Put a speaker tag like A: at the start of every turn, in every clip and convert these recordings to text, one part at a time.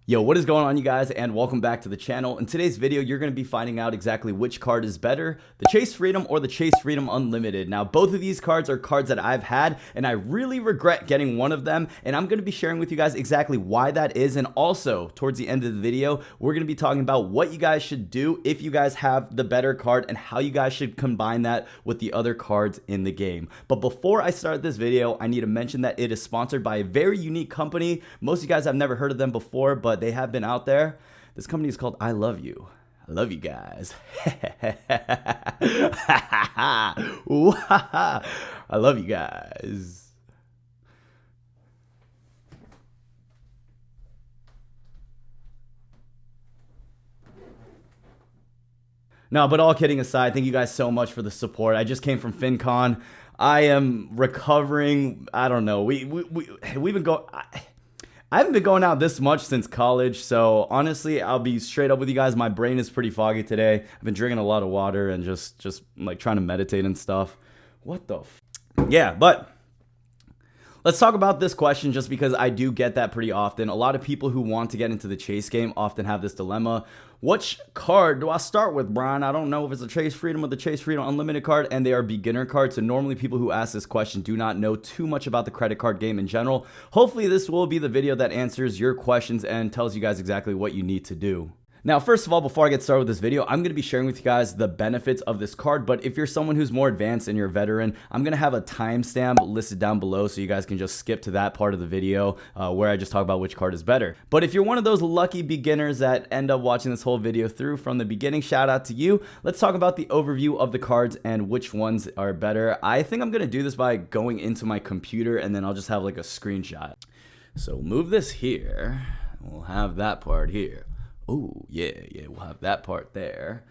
A: Yo, what is going on, you guys, and welcome back to the channel. In today's video, you're going to be finding out exactly which card is better, the Chase Freedom or the Chase Freedom Unlimited. Now, both of these cards are cards that I've had, and I really regret getting one of them, and I'm going to be sharing with you guys exactly why that is, and also, towards the end of the video, we're going to be talking about what you guys should do if you guys have the better card, and how you guys should combine that with the other cards in the game. But before I start this video, I need to mention that it is sponsored by a very unique company. Most of you guys have never heard of them before, but they have been out there. This company is called I Love You. I love you guys. I love you guys. No, but all kidding aside, thank you guys so much for the support. I just came from FinCon. I am recovering. I don't know. We've been going. I haven't been going out this much since college, so honestly, I'll be straight up with you guys. My brain is pretty foggy today. I've been drinking a lot of water and just like trying to meditate and stuff. What the yeah, but let's talk about this question just because I do get that pretty often. A lot of people who want to get into the chase game often have this dilemma. Which card do I start with, Brian? I don't know if it's the Chase Freedom or the Chase Freedom Unlimited card, and they are beginner cards. So normally people who ask this question do not know too much about the credit card game in general. Hopefully this will be the video that answers your questions and tells you guys exactly what you need to do. Now, first of all, before I get started with this video, I'm going to be sharing with you guys the benefits of this card, but if you're someone who's more advanced and you're a veteran, I'm going to have a timestamp listed down below so you guys can just skip to that part of the video where I just talk about which card is better. But if you're one of those lucky beginners that end up watching this whole video through from the beginning, shout out to you. Let's talk about the overview of the cards and which ones are better. I think I'm going to do this by going into my computer and then I'll just have like a screenshot. So move this here. We'll have that part here. Oh, yeah, we'll have that part there.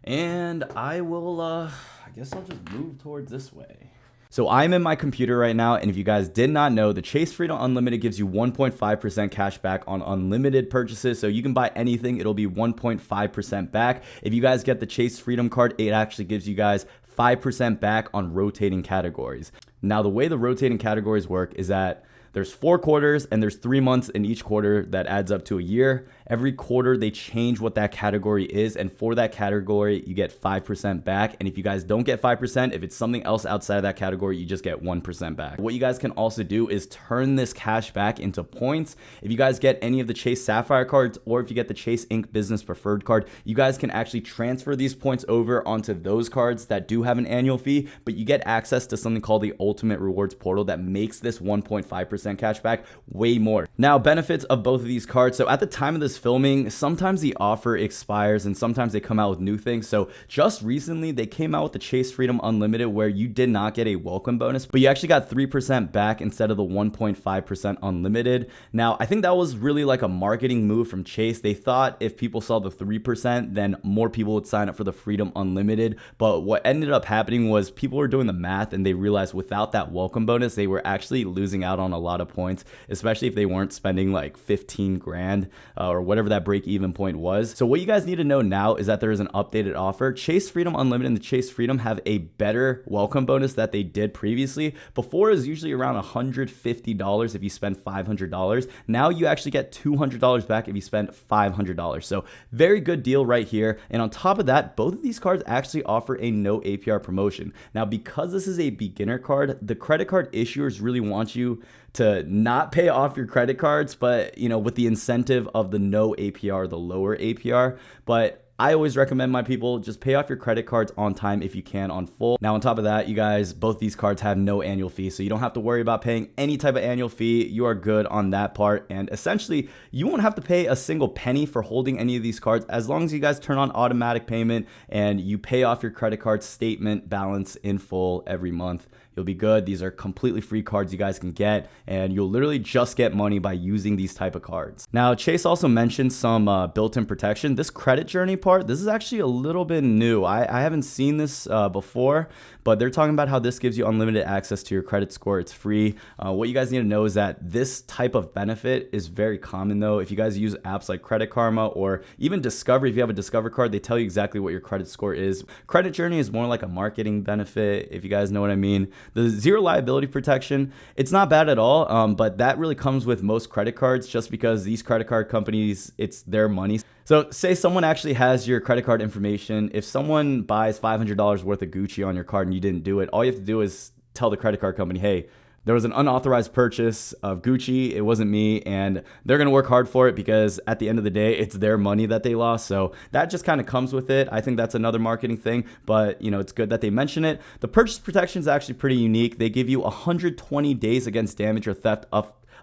A: And I will, I guess I'll just move towards this way. So I'm in my computer right now, and if you guys did not know, the Chase Freedom Unlimited gives you 1.5% cash back on unlimited purchases. So you can buy anything, it'll be 1.5% back. If you guys get the Chase Freedom card, it actually gives you guys 5% back on rotating categories. Now, the way the rotating categories work is that there's 4 quarters and there's 3 months in each quarter that adds up to a year. Every quarter they change what that category is, and for that category you get 5% back. And if you guys don't get 5%, if it's something else outside of that category, you just get 1% back. What you guys can also do is turn this cash back into points. If you guys get any of the Chase Sapphire cards, or if you get the Chase Ink Business Preferred card, you guys can actually transfer these points over onto those cards that do have an annual fee, but you get access to something called the Ultimate Rewards Portal that makes this 1.5% cash back way more. Now, benefits of both of these cards. So at the time of this filming, sometimes the offer expires and sometimes they come out with new things. So just recently they came out with the Chase Freedom Unlimited where you did not get a welcome bonus, but you actually got 3% back instead of the 1.5% unlimited. Now, I think that was really like a marketing move from Chase. They thought if people saw the 3%, then more people would sign up for the Freedom Unlimited. But what ended up happening was people were doing the math and they realized without that welcome bonus, they were actually losing out on a lot of points, especially if they weren't spending like 15 grand or whatever that break-even point was. So what you guys need to know now is that there is an updated offer. Chase Freedom Unlimited and the Chase Freedom have a better welcome bonus that they did previously. Before, it was usually around $150 if you spend $500. Now you actually get $200 back if you spend $500. So very good deal right here. And on top of that, both of these cards actually offer a no APR promotion. Now, because this is a beginner card, the credit card issuers really want you to not pay off your credit cards, but with the incentive of the no APR, the lower APR. But I always recommend my people just pay off your credit cards on time if you can on full. Now, on top of that, you guys, both these cards have no annual fee, so you don't have to worry about paying any type of annual fee. You are good on that part, and essentially you won't have to pay a single penny for holding any of these cards as long as you guys turn on automatic payment and you pay off your credit card statement balance in full every month. You'll be good. These are completely free cards you guys can get, and you'll literally just get money by using these type of cards. Now, Chase also mentioned some built-in protection. This credit journey part part, this is actually a little bit new. I haven't seen this before, but they're talking about how this gives you unlimited access to your credit score. It's free. What you guys need to know is that this type of benefit is very common though. If you guys use apps like Credit Karma or even Discover, if you have a Discover card, they tell you exactly what your credit score is. Credit Journey is more like a marketing benefit, if you guys know what I mean. The zero liability protection, it's not bad at all, but that really comes with most credit cards just because these credit card companies, it's their money. So say someone actually has your credit card information. If someone buys $500 worth of Gucci on your card and you didn't do it, all you have to do is tell the credit card company, hey, there was an unauthorized purchase of Gucci. It wasn't me, and they're going to work hard for it because at the end of the day, it's their money that they lost. So that just kind of comes with it. I think that's another marketing thing, but it's good that they mention it. The purchase protection is actually pretty unique. They give you 120 days against damage or theft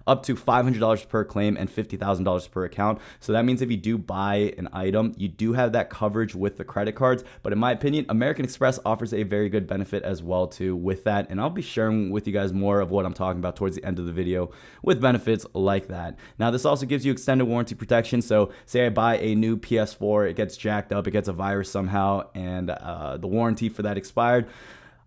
A: up to $500 per claim and $50,000 per account. So that means if you do buy an item, you do have that coverage with the credit cards. But in my opinion, American Express offers a very good benefit as well too with that. And I'll be sharing with you guys more of what I'm talking about towards the end of the video with benefits like that. Now, this also gives you extended warranty protection. So say I buy a new PS4, it gets jacked up, it gets a virus somehow, and the warranty for that expired.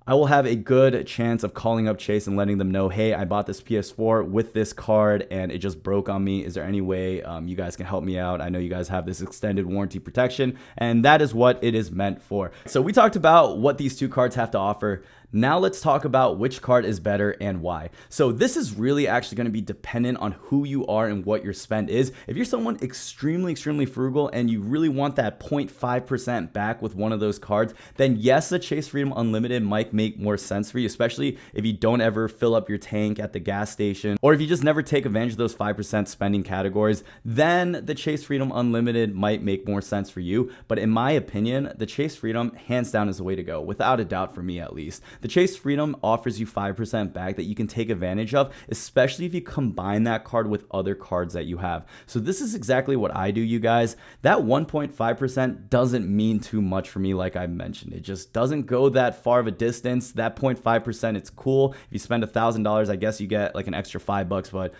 A: I will have a good chance of calling up Chase and letting them know, hey, I bought this PS4 with this card and it just broke on me. Is there any way you guys can help me out? I know you guys have this extended warranty protection, and that is what it is meant for. So we talked about what these two cards have to offer. Now let's talk about which card is better and why. So this is really actually going to be dependent on who you are and what your spend is. If you're someone extremely frugal and you really want that 0.5% back with one of those cards, then yes, the Chase Freedom Unlimited might make more sense for you, especially if you don't ever fill up your tank at the gas station, or if you just never take advantage of those 5% spending categories, then the Chase Freedom Unlimited might make more sense for you. But in my opinion, the Chase Freedom hands down is the way to go, without a doubt, for me at least. The Chase Freedom offers you 5% back that you can take advantage of, especially if you combine that card with other cards that you have. So this is exactly what I do, you guys. That 1.5% doesn't mean too much for me, like I mentioned. It just doesn't go that far of a distance. That 0.5%, it's cool. If you spend $1,000, I guess you get like an extra $5, but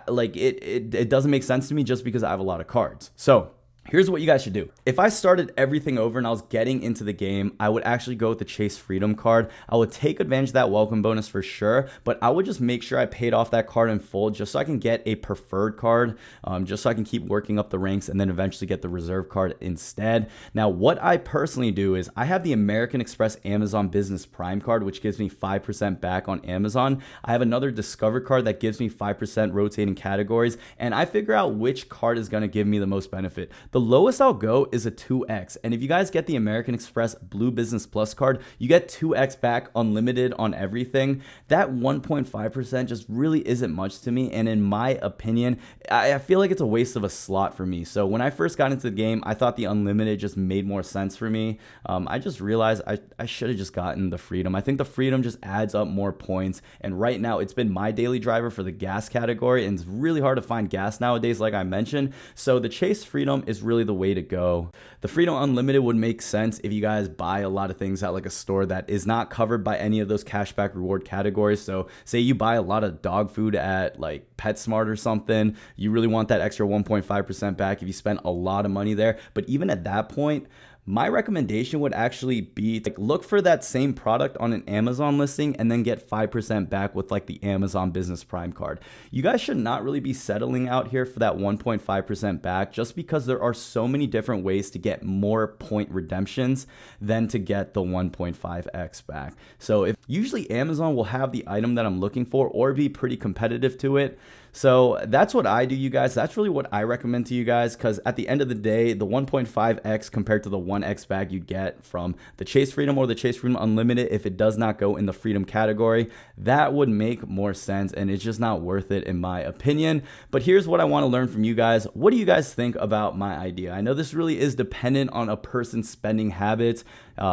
A: like it doesn't make sense to me just because I have a lot of cards. So here's what you guys should do. If I started everything over and I was getting into the game, I would actually go with the Chase Freedom card. I would take advantage of that welcome bonus for sure, but I would just make sure I paid off that card in full just so I can get a preferred card, just so I can keep working up the ranks and then eventually get the reserve card instead. Now, what I personally do is I have the American Express Amazon Business Prime card, which gives me 5% back on Amazon. I have another Discover card that gives me 5% rotating categories, and I figure out which card is going to give me the most benefit. The lowest I'll go is a 2x, and if you guys get the American Express Blue Business Plus card, you get 2x back unlimited on everything. That 1.5% just really isn't much to me, and in my opinion, I feel like it's a waste of a slot for me. So when I first got into the game, I thought the unlimited just made more sense for me. I just realized I should have just gotten the Freedom. I think the Freedom just adds up more points, and right now it's been my daily driver for the gas category, and it's really hard to find gas nowadays, like I mentioned. So the Chase Freedom is really the way to go. The Freedom Unlimited would make sense if you guys buy a lot of things at like a store that is not covered by any of those cashback reward categories. So say you buy a lot of dog food at like PetSmart or something, you really want that extra 1.5% back if you spend a lot of money there. But even at that point, my recommendation would actually be to look for that same product on an Amazon listing and then get 5% back with like the Amazon Business Prime card. You guys should not really be settling out here for that 1.5% back just because there are so many different ways to get more point redemptions than to get the 1.5x back. So if usually Amazon will have the item that I'm looking for or be pretty competitive to it. So that's what I do, you guys. That's really what I recommend to you guys, because at the end of the day, the 1.5x compared to the 1x back you get from the Chase Freedom or the Chase Freedom Unlimited, if it does not go in the Freedom category, that would make more sense, and it's just not worth it in my opinion. But here's what I want to learn from you guys. What do you guys think about my idea? I know this really is dependent on a person's spending habits.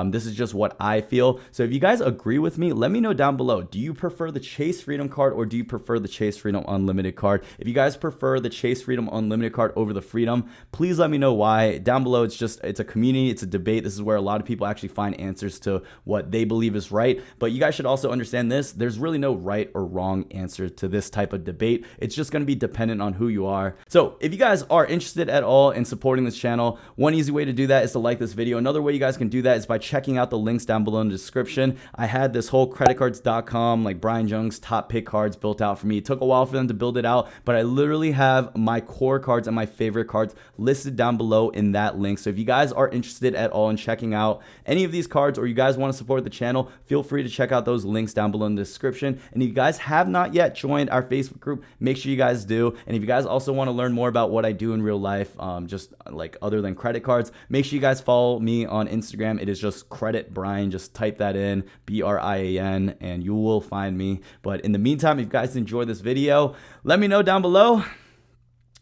A: This is just what I feel. So if you guys agree with me, let me know down below. Do you prefer the Chase Freedom card or do you prefer the Chase Freedom Unlimited Unlimited card. If you guys prefer the Chase Freedom Unlimited card over the Freedom, please let me know why. Down below, it's a community, it's a debate. This is where a lot of people actually find answers to what they believe is right. But you guys should also understand this. There's really no right or wrong answer to this type of debate. It's just going to be dependent on who you are. So if you guys are interested at all in supporting this channel, one easy way to do that is to like this video. Another way you guys can do that is by checking out the links down below in the description. I had this whole creditcards.com, like Brian Jung's top pick cards built out for me. It took a while for them to build it out, but I literally have my core cards and my favorite cards listed down below in that link. So if you guys are interested at all in checking out any of these cards, or you guys want to support the channel, feel free to check out those links down below in the description. And if you guys have not yet joined our Facebook group, make sure you guys do. And if you guys also want to learn more about what I do in real life, just like other than credit cards, make sure you guys follow me on Instagram. It is just Credit Brian. Just type that in, BRIAN, and you will find me. But in the meantime, if you guys enjoyed this video, let me know down below.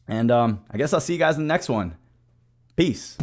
A: And I guess I'll see you guys in the next one. Peace.